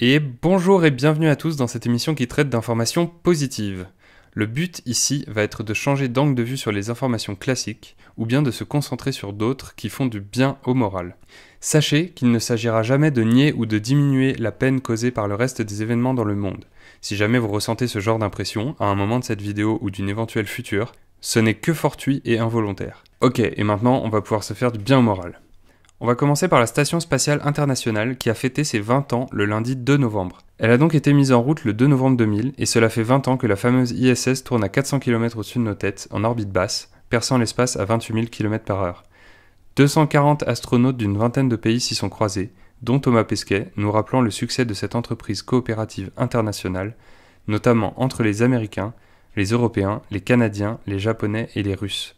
Et bonjour et bienvenue à tous dans cette émission qui traite d'informations positives. Le but ici va être de changer d'angle de vue sur les informations classiques ou bien de se concentrer sur d'autres qui font du bien au moral. Sachez qu'il ne s'agira jamais de nier ou de diminuer la peine causée par le reste des événements dans le monde. Si jamais vous ressentez ce genre d'impression à un moment de cette vidéo ou d'une éventuelle future, ce n'est que fortuit et involontaire. Ok, et maintenant on va pouvoir se faire du bien au moral. On va commencer par la Station Spatiale Internationale qui a fêté ses 20 ans le lundi 2 novembre. Elle a donc été mise en route le 2 novembre 2000 et cela fait 20 ans que la fameuse ISS tourne à 400 km au-dessus de nos têtes, en orbite basse, perçant l'espace à 28 000 km/h. 240 astronautes d'une vingtaine de pays s'y sont croisés, dont Thomas Pesquet, nous rappelant le succès de cette entreprise coopérative internationale, notamment entre les Américains, les Européens, les Canadiens, les Japonais et les Russes.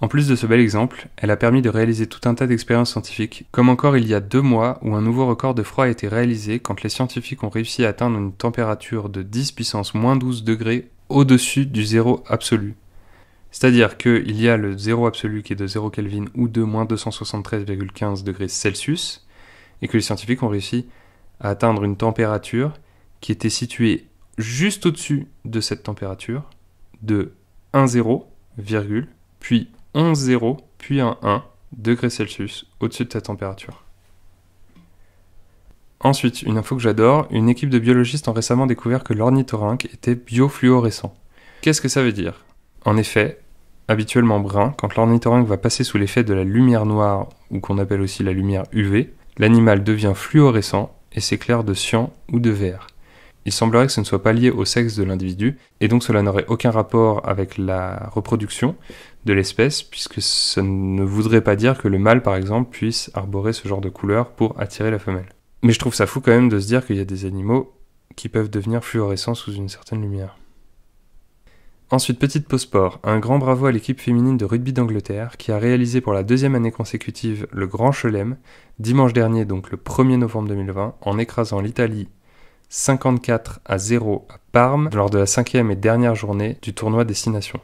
En plus de ce bel exemple, elle a permis de réaliser tout un tas d'expériences scientifiques, comme encore il y a 2 mois où un nouveau record de froid a été réalisé quand les scientifiques ont réussi à atteindre une température de 10 puissance moins 12 degrés au-dessus du zéro absolu. C'est-à-dire qu'il y a le zéro absolu qui est de 0 Kelvin ou de moins 273,15 degrés Celsius, et que les scientifiques ont réussi à atteindre une température qui était située juste au-dessus de cette température, de 1 0, puis 11 0, puis un 1 degrés Celsius au-dessus de cette température. Ensuite, une info que j'adore, une équipe de biologistes ont récemment découvert que l'ornithorynque était biofluorescent. Qu'est-ce que ça veut dire ? En effet, habituellement brun, quand l'ornithorynque va passer sous l'effet de la lumière noire, ou qu'on appelle aussi la lumière UV, l'animal devient fluorescent et s'éclaire de cyan ou de vert. Il semblerait que ce ne soit pas lié au sexe de l'individu, et donc cela n'aurait aucun rapport avec la reproduction de l'espèce, puisque ça ne voudrait pas dire que le mâle, par exemple, puisse arborer ce genre de couleur pour attirer la femelle. Mais je trouve ça fou quand même de se dire qu'il y a des animaux qui peuvent devenir fluorescents sous une certaine lumière. Ensuite, petite pause sport, un grand bravo à l'équipe féminine de rugby d'Angleterre qui a réalisé pour la 2e année consécutive le Grand Chelem, dimanche dernier, donc le 1er novembre 2020, en écrasant l'Italie 54-0 à Parme lors de la 5e et dernière journée du tournoi Destination.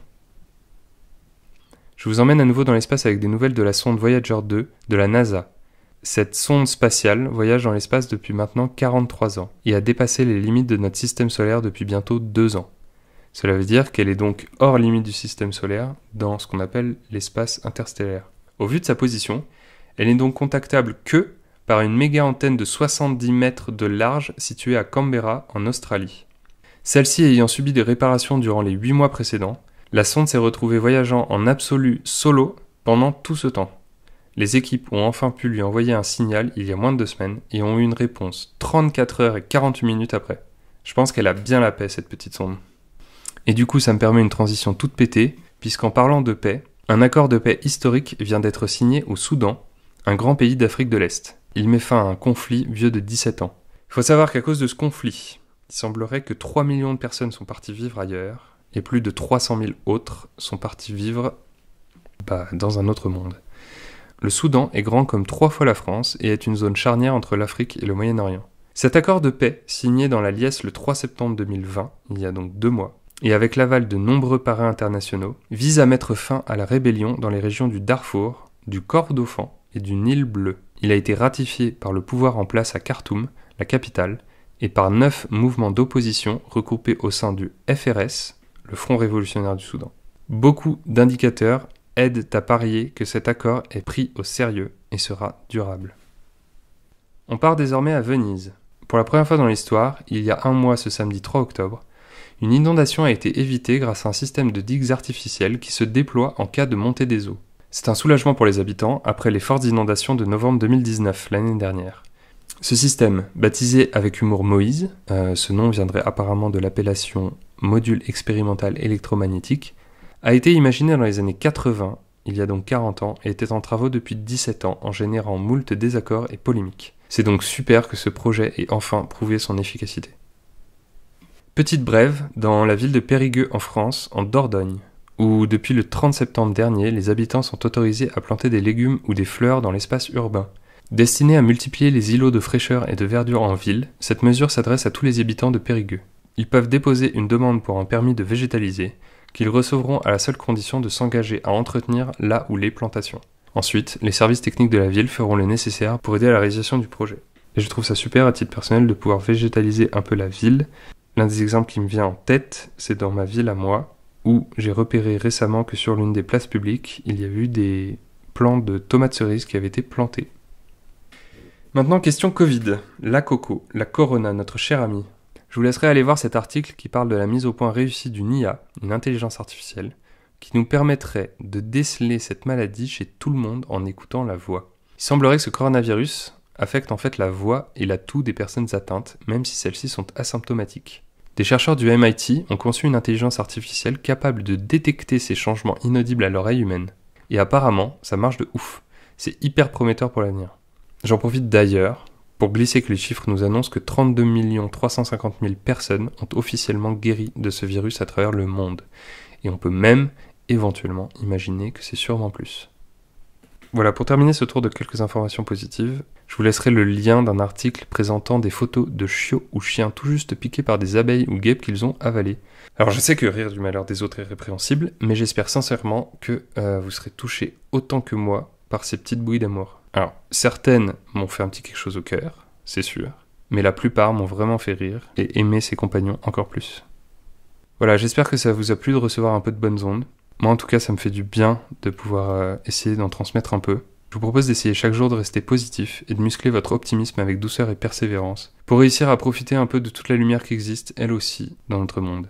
Je vous emmène à nouveau dans l'espace avec des nouvelles de la sonde Voyager 2 de la NASA. Cette sonde spatiale voyage dans l'espace depuis maintenant 43 ans et a dépassé les limites de notre système solaire depuis bientôt 2 ans. Cela veut dire qu'elle est donc hors limite du système solaire dans ce qu'on appelle l'espace interstellaire. Au vu de sa position, elle n'est donc contactable que par une méga antenne de 70 mètres de large située à Canberra, en Australie. Celle-ci ayant subi des réparations durant les 8 mois précédents, la sonde s'est retrouvée voyageant en absolu solo pendant tout ce temps. Les équipes ont enfin pu lui envoyer un signal il y a moins de 2 semaines et ont eu une réponse 34 heures et 48 minutes après. Je pense qu'elle a bien la paix, cette petite sonde. Et du coup, ça me permet une transition toute pétée, puisqu'en parlant de paix, un accord de paix historique vient d'être signé au Soudan, un grand pays d'Afrique de l'Est. Il met fin à un conflit vieux de 17 ans. Il faut savoir qu'à cause de ce conflit, il semblerait que 3 millions de personnes sont parties vivre ailleurs, et plus de 300 000 autres sont parties vivre dans un autre monde. Le Soudan est grand comme 3 fois la France et est une zone charnière entre l'Afrique et le Moyen-Orient. Cet accord de paix, signé dans la liesse le 3 septembre 2020, il y a donc 2 mois, et avec l'aval de nombreux parrains internationaux, vise à mettre fin à la rébellion dans les régions du Darfour, du Kordofan et du Nil bleu. Il a été ratifié par le pouvoir en place à Khartoum, la capitale, et par 9 mouvements d'opposition regroupés au sein du FRS, le Front révolutionnaire du Soudan. Beaucoup d'indicateurs aident à parier que cet accord est pris au sérieux et sera durable. On part désormais à Venise. Pour la première fois dans l'histoire, il y a 1 mois ce samedi 3 octobre, une inondation a été évitée grâce à un système de digues artificielles qui se déploie en cas de montée des eaux. C'est un soulagement pour les habitants après les fortes inondations de novembre 2019, l'année dernière. Ce système, baptisé avec humour Moïse, ce nom viendrait apparemment de l'appellation module expérimental électromagnétique, a été imaginé dans les années 80, il y a donc 40 ans, et était en travaux depuis 17 ans en générant moult désaccords et polémiques. C'est donc super que ce projet ait enfin prouvé son efficacité. Petite brève dans la ville de Périgueux en France, en Dordogne, où depuis le 30 septembre dernier, les habitants sont autorisés à planter des légumes ou des fleurs dans l'espace urbain. Destinée à multiplier les îlots de fraîcheur et de verdure en ville, cette mesure s'adresse à tous les habitants de Périgueux. Ils peuvent déposer une demande pour un permis de végétaliser, qu'ils recevront à la seule condition de s'engager à entretenir la ou les plantations. Ensuite, les services techniques de la ville feront le nécessaire pour aider à la réalisation du projet. Et je trouve ça super à titre personnel de pouvoir végétaliser un peu la ville. L'un des exemples qui me vient en tête, c'est dans ma ville à moi, où j'ai repéré récemment que sur l'une des places publiques, il y a eu des plants de tomates cerises qui avaient été plantés. Maintenant, question Covid. La Coco, la Corona, notre chère amie. Je vous laisserai aller voir cet article qui parle de la mise au point réussie d'une IA, une intelligence artificielle, qui nous permettrait de déceler cette maladie chez tout le monde en écoutant la voix. Il semblerait que ce coronavirus affecte en fait la voix et la toux des personnes atteintes, même si celles-ci sont asymptomatiques. Des chercheurs du MIT ont conçu une intelligence artificielle capable de détecter ces changements inaudibles à l'oreille humaine. Et apparemment, ça marche de ouf. C'est hyper prometteur pour l'avenir. J'en profite d'ailleurs pour glisser que les chiffres nous annoncent que 32 350 000 personnes ont officiellement guéri de ce virus à travers le monde. Et on peut même, éventuellement, imaginer que c'est sûrement plus. Voilà, pour terminer ce tour de quelques informations positives, je vous laisserai le lien d'un article présentant des photos de chiots ou chiens tout juste piqués par des abeilles ou guêpes qu'ils ont avalées. Alors je sais que rire du malheur des autres est répréhensible, mais j'espère sincèrement que vous serez touchés autant que moi par ces petites bouilles d'amour. Alors, certaines m'ont fait un petit quelque chose au cœur, c'est sûr, mais la plupart m'ont vraiment fait rire et aimer ses compagnons encore plus. Voilà, j'espère que ça vous a plu de recevoir un peu de bonnes ondes. Moi en tout cas ça me fait du bien de pouvoir essayer d'en transmettre un peu. Je vous propose d'essayer chaque jour de rester positif et de muscler votre optimisme avec douceur et persévérance pour réussir à profiter un peu de toute la lumière qui existe, elle aussi, dans notre monde.